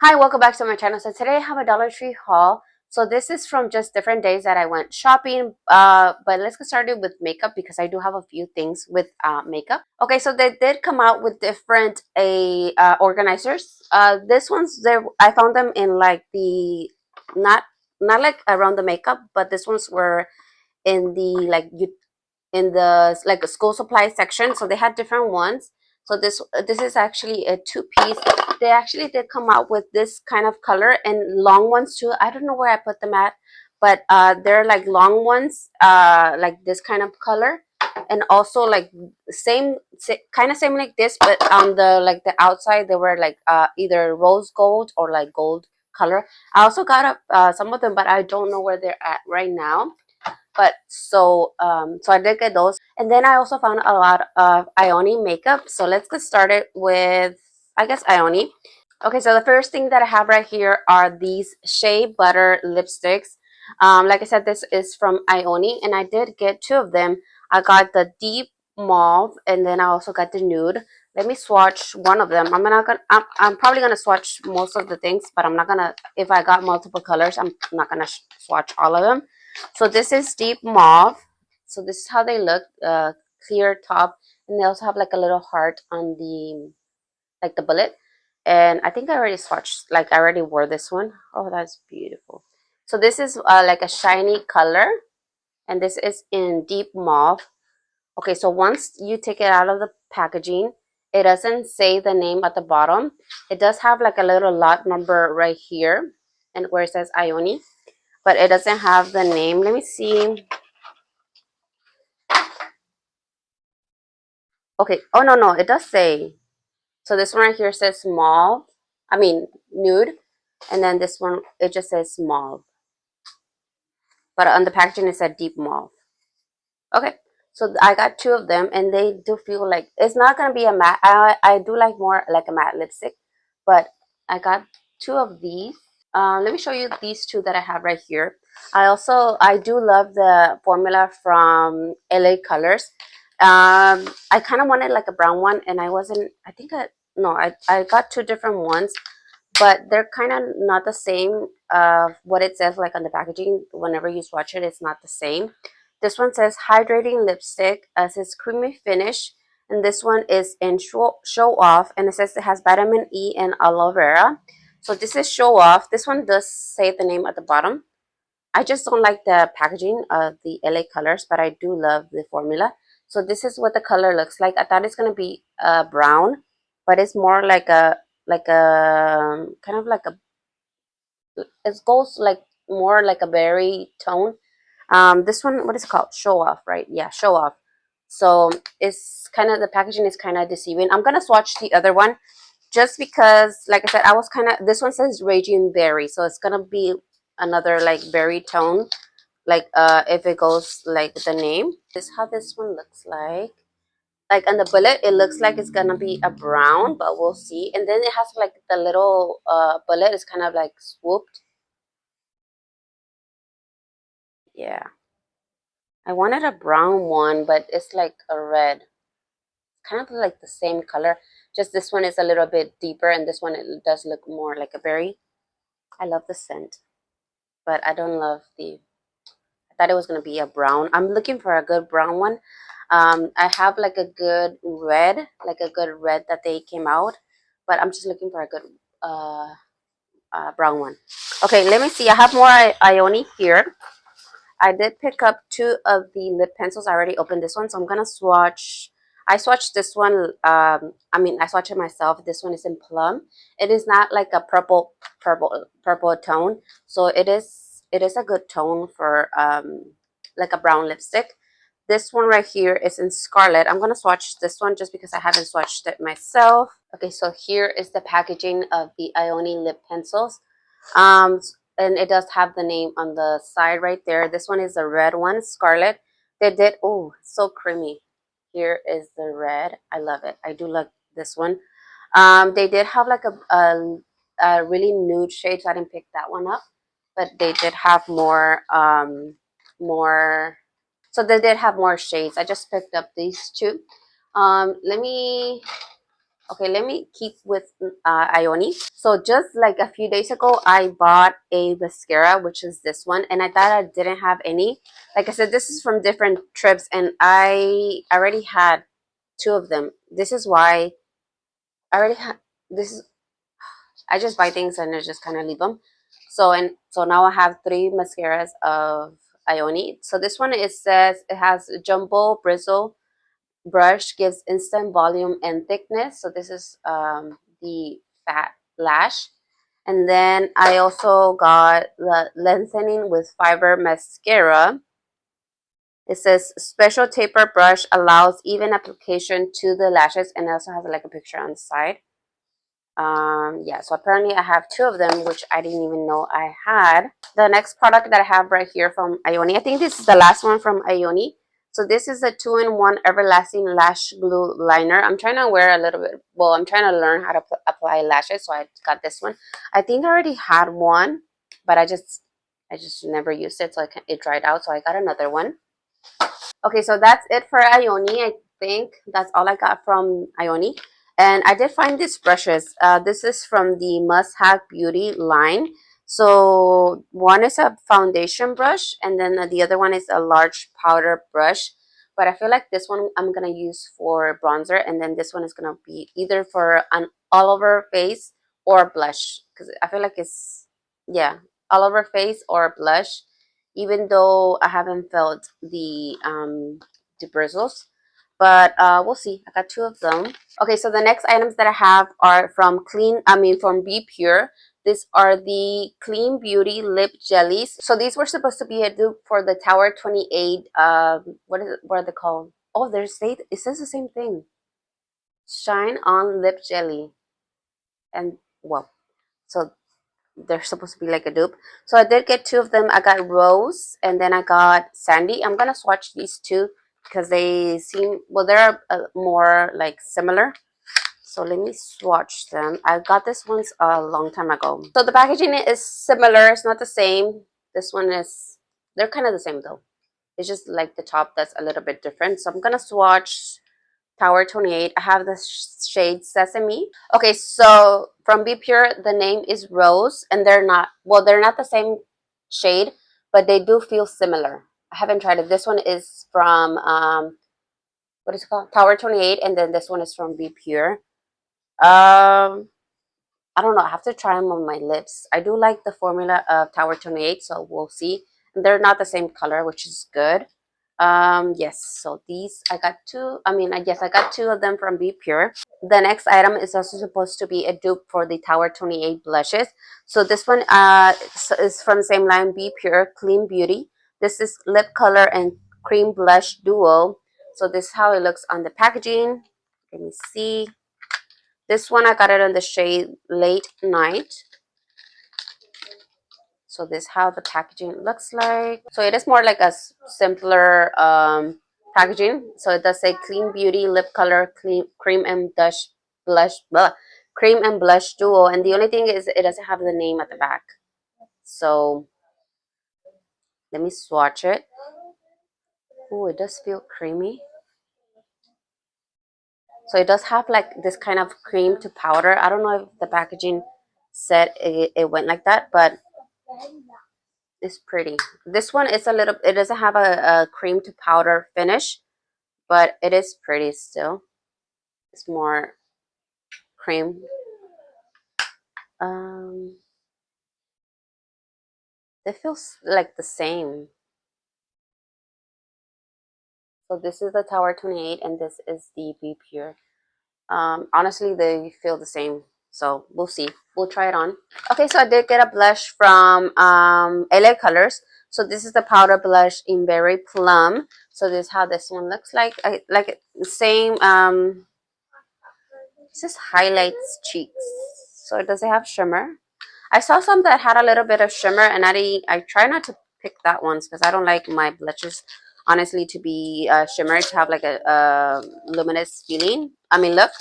Hi, welcome back to my channel. So today I have a Dollar Tree haul. So this is from just different days that I went shopping. But let's get started with makeup because I do have a few things with makeup. Okay, so they did come out with different organizers. This one's there. I found them in like the not not like around the makeup, but this ones were in the in the like a school supply section. So they had different ones. So this is actually a two-piece. They actually did come out with this kind of color and long ones too. I don't know where I put them at, but they're like long ones, like this kind of color, and also like kind of same like this, but on the outside they were like either rose gold or like gold color. I also got some of them, but I don't know where they're at right now. But so I did get those, and then I also found a lot of Ioni makeup. So let's get started with, I guess, Ioni. Okay, so the first thing that I have right here are these Shea Butter lipsticks. Like I said, this is from Ioni, and I did get two of them. I got the deep mauve, and then I also got the nude. Let me swatch one of them. I'm probably gonna swatch most of the things, but I'm not gonna. If I got multiple colors, I'm not gonna swatch all of them. So this is deep mauve. So this is how they look. Clear top, and they also have like a little heart on the bullet. And I think I already swatched, like I already wore this one. Oh, that's beautiful. So this is like a shiny color, and this is in deep mauve. Okay, so once you take it out of the packaging, it doesn't say the name at the bottom. It does have like a little lot number right here, and where it says Ioni, but it doesn't have the name. Let me see. Okay. Oh, no, no, it does say. So this one right here says mauve. I mean nude, and then this one it just says mauve. But on the packaging it said deep mauve. Okay, so I got two of them, and they do feel like it's not gonna be a matte. I do like more like a matte lipstick, but I got two of these. Let me show you these two that I have right here. I do love the formula from LA Colors. I kind of wanted like a brown one, and I wasn't. I think I no, I got two different ones, but they're kind of not the same. What it says like on the packaging, whenever you swatch it, it's not the same. This one says hydrating lipstick, says creamy finish, and this one is in show off, and it says it has vitamin E and aloe vera. So this is show off. This one does say the name at the bottom. I just don't like the packaging of the LA Colors, but I do love the formula. So this is what the color looks like. I thought it's gonna be brown, but it's more like a kind of like a, it goes like more like a berry tone. This one, what is it called? Show off, right? Yeah, show off. So it's kind of, the packaging is kind of deceiving. I'm gonna swatch the other one just because, like I said, I was kind of, this one says raging berry, so it's gonna be another like berry tone, like if it goes like the name. This is how this one looks like on the bullet it looks like it's gonna be a brown, but we'll see. And then it has like the little bullet is kind of like swooped. Yeah, I wanted a brown one, but it's like a red, kind of like the same color, just this one is a little bit deeper, and this one it does look more like a berry. I love the scent, but I don't love the, I thought it was gonna be a brown. I'm looking for a good brown one. I have like a good red, that they came out, but I'm just looking for a good uh, brown one. Okay, let me see. I have more Ioni here. I did pick up two of the lip pencils. I already opened this one, so I'm gonna swatch. I swatched this one. I swatched it myself. This one is in plum. It is not like a purple tone, so it is a good tone for like a brown lipstick. This one right here is in scarlet. I'm gonna swatch this one just because I haven't swatched it myself. Okay, so here is the packaging of the Ioni lip pencils. Um, and it does have the name on the side right there. This one is the red one, Scarlet. They did, oh, so creamy. Here is the red. I love it. I do love this one. They did have like a really nude shade, so I didn't pick that one up. But they did have more. So they did have more shades. I just picked up these two. Let me. Okay, let me keep with Ioni. So just like a few days ago, I bought a mascara, which is this one, and I thought I didn't have any. Like I said, this is from different trips, and I already had two of them. This is why I already had this is I just buy things and I just kind of leave them. So now I have three mascaras of Ioni. So this one, it says it has jumbo bristle brush, gives instant volume and thickness. So this is the fat lash. And then I also got the lengthening with fiber mascara. It says special taper brush allows even application to the lashes, and it also has like a picture on the side. Yeah, so apparently I have two of them, which I didn't even know I had. The next product that I have right here from Ioni, I think this is the last one from Ioni. So this is a 2-in-1 everlasting lash glue liner. I'm trying to wear a little bit, well, I'm trying to learn how to apply lashes, so I got this one. I think I already had one, but I just never used it, so it dried out, so I got another one. Okay, so that's it for Ioni. I think that's all I got from Ioni. And I did find these brushes. This is from the Must Have Beauty line. So one is a foundation brush, and then the other one is a large powder brush. But I feel like this one I'm going to use for bronzer, and then this one is going to be either for an all over face or blush. Because I feel like it's, yeah, all over face or blush, even though I haven't felt the bristles, but we'll see. I got two of them. Okay, so the next items that I have are from Be Pure. These are the Clean Beauty Lip Jellies. So these were supposed to be a dupe for the Tower 28, what are they called? Oh, it says the same thing. Shine On Lip Jelly. And, well, so they're supposed to be like a dupe. So I did get two of them. I got Rose and then I got Sandy. I'm gonna swatch these two because they seem, well, they're more like similar. So let me swatch them. I got this ones a long time ago. So the packaging is similar. It's not the same. This one is, they're kind of the same though. It's just like the top that's a little bit different. So I'm gonna swatch Tower 28. I have the shade Sesame. Okay, so from Be Pure, the name is Rose, and they're not the same shade, but they do feel similar. I haven't tried it. This one is from, what is it called? Tower 28, and then this one is from Be Pure. I don't know. I have to try them on my lips. I do like the formula of Tower 28, so we'll see. And they're not the same color, which is good. Yes, so these I got two. I got two of them from Be Pure. The next item is also supposed to be a dupe for the Tower 28 blushes. So this one is from the same line, Be Pure Clean Beauty. This is lip color and cream blush duo. So this is how it looks on the packaging. Let me see. This one I got it in the shade Late Night. So this is how the packaging looks like. So it is more like a simpler packaging. So it does say Clean Beauty Lip Color Cream and Cream and Blush Duo. And the only thing is it doesn't have the name at the back. So let me swatch it. Oh, it does feel creamy. So it does have like this kind of cream to powder. I don't know if the packaging said it went like that, but it's pretty. This one is it doesn't have a cream to powder finish, but it is pretty still. It's more cream. Um, they feel like the same. So this is the Tower 28 and this is the Be Pure. Honestly, they feel the same. So we'll see. We'll try it on. Okay, so I did get a blush from LA Colors. So this is the powder blush in Berry Plum. So this is how this one looks like. I like it the same. This just highlights cheeks. So it doesn't have shimmer. I saw some that had a little bit of shimmer, and I try not to pick that ones because I don't like my blushes, honestly, to be shimmery, to have like a luminous feeling. Look,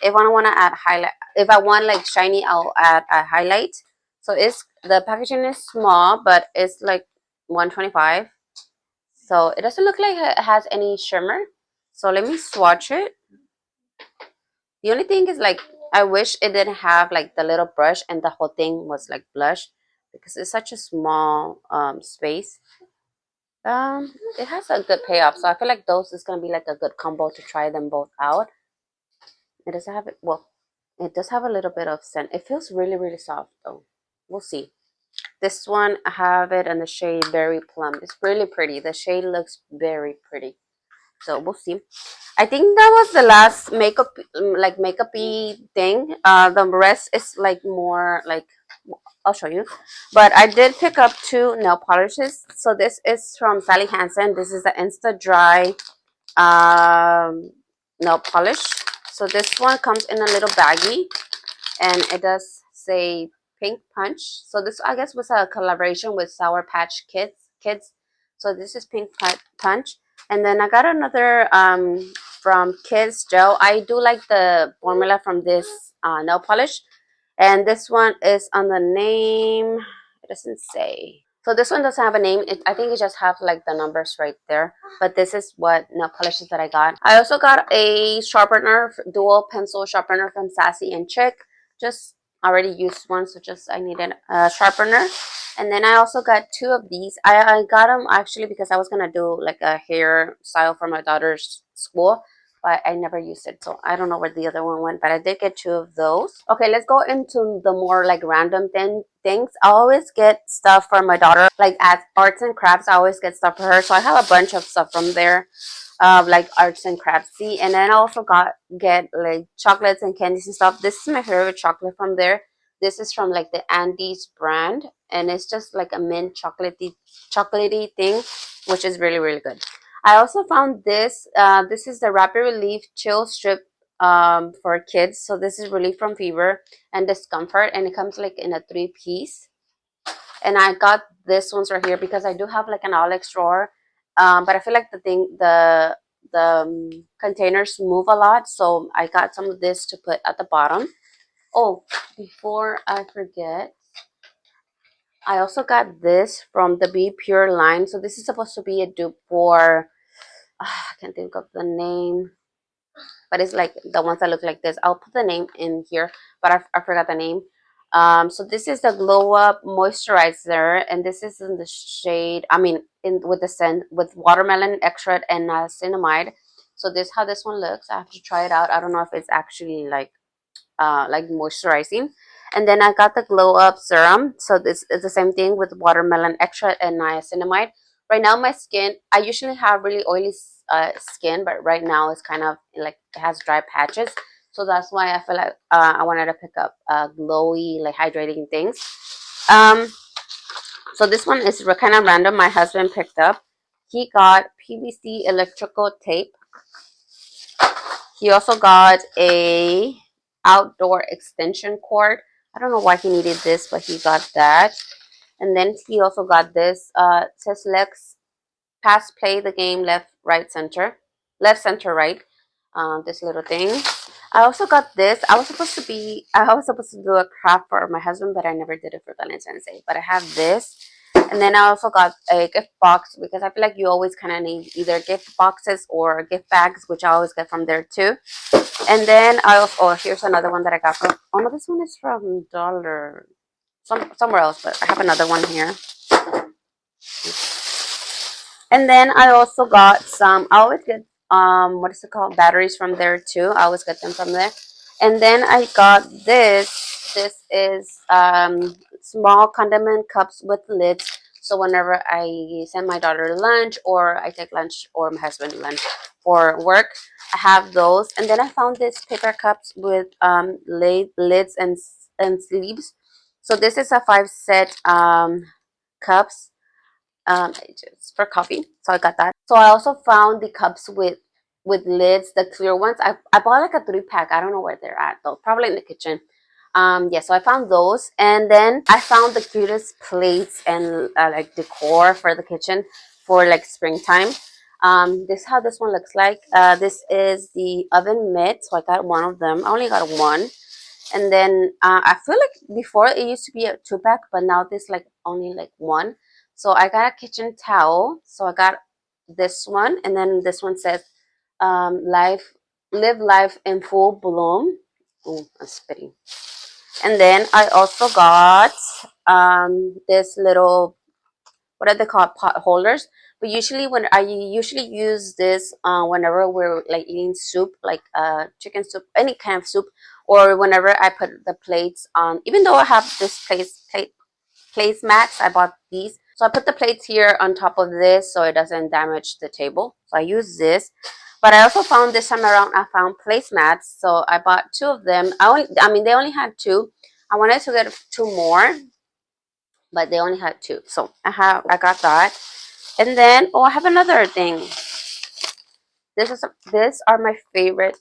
if I want to add highlight, if I want like shiny, I'll add a highlight. So the packaging is small, but it's like 125. So it doesn't look like it has any shimmer. So let me swatch it. The only thing is like I wish it didn't have like the little brush and the whole thing was like blush because it's such a small space. It has a good payoff, so I feel like those is gonna be like a good combo to try them both out. It doesn't have it. Well, it does have a little bit of scent. It feels really really soft though. We'll see. This one I have it in the shade Berry Plum. It's really pretty. The shade looks very pretty. So we'll see. I think that was the last makeup like makeupy thing. The rest is like more like I'll show you. But I did pick up two nail polishes. So this is from Sally Hansen. This is the Insta Dry nail polish. So this one comes in a little baggie, and it does say Pink Punch. So this I guess was a collaboration with Sour Patch Kids. So this is Punch. And then I got another from Kids Gel. I do like the formula from this nail polish. And this one is on the name. It doesn't say. So this one doesn't have a name. I think it just have like the numbers right there. But this is what nail polishes that I got. I also got a sharpener, dual pencil sharpener from Sassy and Chick. Just already used one, so just I needed a sharpener. And then I also got two of these. I got them actually because I was gonna do like a hair style for my daughter's school, but I never used it, so I don't know where the other one went, but I did get two of those. Okay, let's go into the more like random things. I always get stuff for my daughter, like at arts and crafts. I always get stuff for her, so I have a bunch of stuff from there, like arts and craftsy. And then I also get like chocolates and candies and stuff. This is my favorite chocolate from there. This is from like the Andes brand, and it's just like a mint chocolatey thing, which is really really good. I also found this. This is the Rapid Relief Chill Strip for kids. So this is relief from fever and discomfort, and it comes like in a 3-piece. And I got this ones right here because I do have like an Alex drawer, but I feel like the containers move a lot, so I got some of this to put at the bottom. Oh, before I forget, I also got this from the Be Pure line. So this is supposed to be a dupe for I can't think of the name, but it's like the ones that look like this. I'll put the name in here, but I forgot the name. So this is the Glow Up Moisturizer, and this is in the shade, I mean, in with the scent, with watermelon extract and cinnamide. So this how this one looks. I have to try it out. I don't know if it's actually like moisturizing. And then I got the Glow Up Serum. So this is the same thing with watermelon extract and niacinamide. Right now, my skin, I usually have really oily skin, but right now it's kind of like it has dry patches. So that's why I feel like I wanted to pick up glowy, like hydrating things. Um, so this one is kind of random. My husband picked up. He got PVC electrical tape. He also got a outdoor extension cord. I don't know why he needed this, but he got that. And then he also got this. It says Lex pass play the game left center right. This little thing. I also got this. I was supposed to do a craft for my husband, but I never did it for Valentine's Day. But I have this. And then I also got a gift box because I feel like you always kind of need either gift boxes or gift bags, which I always get from there too. And then I also, oh, here's another one that I got from, oh no, this one is from somewhere else, but I have another one here. And then I also got some, I always get, what is it called? Batteries from there too. I always get them from there. And then I got this. This is small condiment cups with lids. So whenever I send my daughter to lunch or I take lunch or my husband lunch for work, I have those. And then I found this paper cups with lids and sleeves. So this is a 5 set cups just for coffee. So I got that. So I also found the cups with lids, the clear ones. I bought like a 3-pack. I don't know where they're at though. Probably in the kitchen. Yeah, so I found those, and then I found the cutest plates and like decor for the kitchen for like springtime. This is how this one looks like. This is the oven mitt. So I got one of them. I only got one. And then I feel like before it used to be a 2-pack, but now this like only like one. So I got a kitchen towel. So I got this one, and then this one says life Live Life in Full Bloom. Oh, I'm spitting. And then I also got this little, what are they called, pot holders. But usually when I usually use this whenever we're like eating soup, like chicken soup, any kind of soup, or whenever I put the plates on. Even though I have this placemats, I bought these, so I put the plates here on top of this so it doesn't damage the table. So I use this. But I also found this time around, I found placemats, so I bought two of them. I mean, they only had two. I wanted to get two more, but they only had two, so I got that. And then, oh, I have another thing. These are my favorite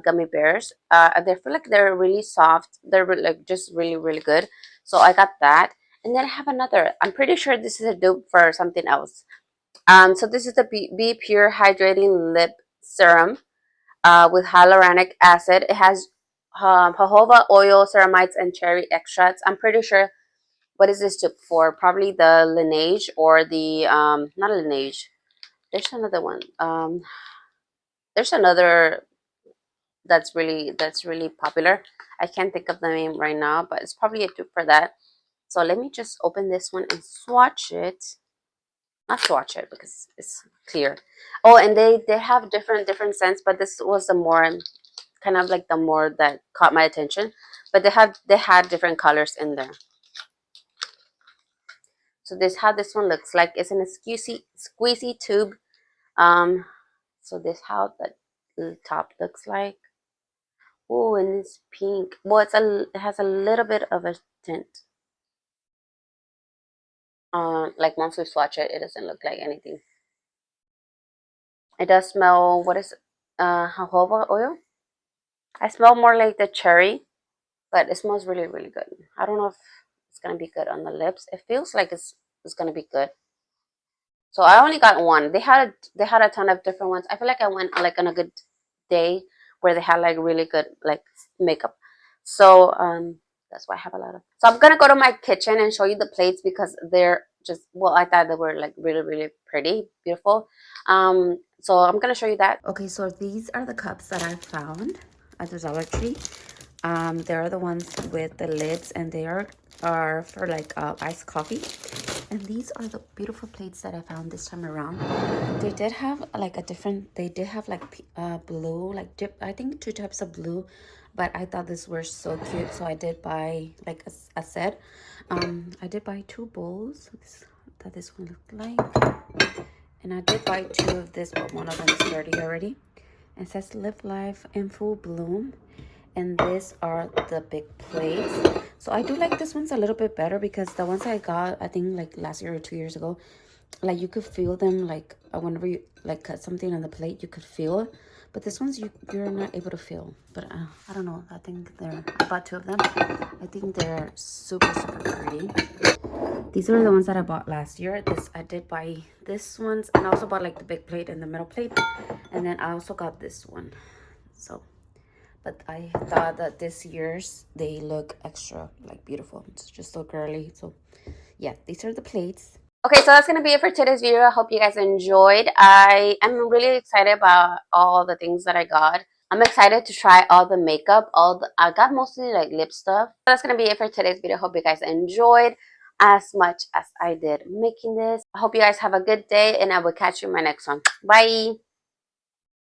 gummy bears. They feel like they're really soft. They're like just really good. So I got that. And then I have another. I'm pretty sure this is a dupe for something else. So this is the Be Pure Hydrating Lip Serum with hyaluronic acid. It has jojoba oil, ceramides, and cherry extracts. I'm pretty sure. What is this dupe for? Probably the Laneige or the not Laneige. There's another one. There's another that's really popular. I can't think of the name right now, but it's probably a dupe for that. So let me just open this one and swatch it. Not swatch it because it's clear. Oh, and they have different scents, but this was the more kind of like the more that caught my attention. But they had different colors in there. So this how this one looks like. It's in a squeezy tube. Um, so this how the top looks like. Oh, and it's pink. Well, it has a little bit of a tint. Like once we swatch it, it doesn't look like anything. It does smell. What is jojoba oil? I smell more like the cherry, but it smells really good. I don't know if it's gonna be good on the lips. It feels like it's gonna be good. So I only got one. They had a ton of different ones. I feel like I went like on a good day where they had like really good like makeup. So that's why I have a lot of. So I'm gonna go to my kitchen and show you the plates because they're just, well, I thought they were like really pretty, beautiful. So I'm gonna show you that. Okay, so these are the cups that I found at the Dollar Tree. They are the ones with the lids, and they are for like iced coffee. And these are the beautiful plates that I found this time around. They did have like they did have like blue, like dip, I think two types of blue, but I thought these were so cute, so I did buy like a set. I did buy two bowls. This that this one looked like, and I did buy two of this, but one of them is dirty already. It says Live Life in Full Bloom, and these are the big plates. So I do like this one's a little bit better because the ones I got, I think like last year or 2 years ago, like you could feel them, like whenever you like cut something on the plate, you could feel it. But this one's you're not able to feel. But I don't know, I think I bought two of them. I think they're super pretty. These are the ones that I bought last year. I did buy this ones, and I also bought like the big plate and the middle plate, and then I also got this one. So, but I thought that this year's they look extra like beautiful. It's just so girly. So yeah, these are the plates. Okay, so that's gonna be it for today's video. I hope you guys enjoyed. I am really excited about all the things that I got. I'm excited to try all the makeup. I got mostly like lip stuff. That's gonna be it for today's video. Hope you guys enjoyed as much as I did making this. I hope you guys have a good day, and I will catch you in my next one. Bye.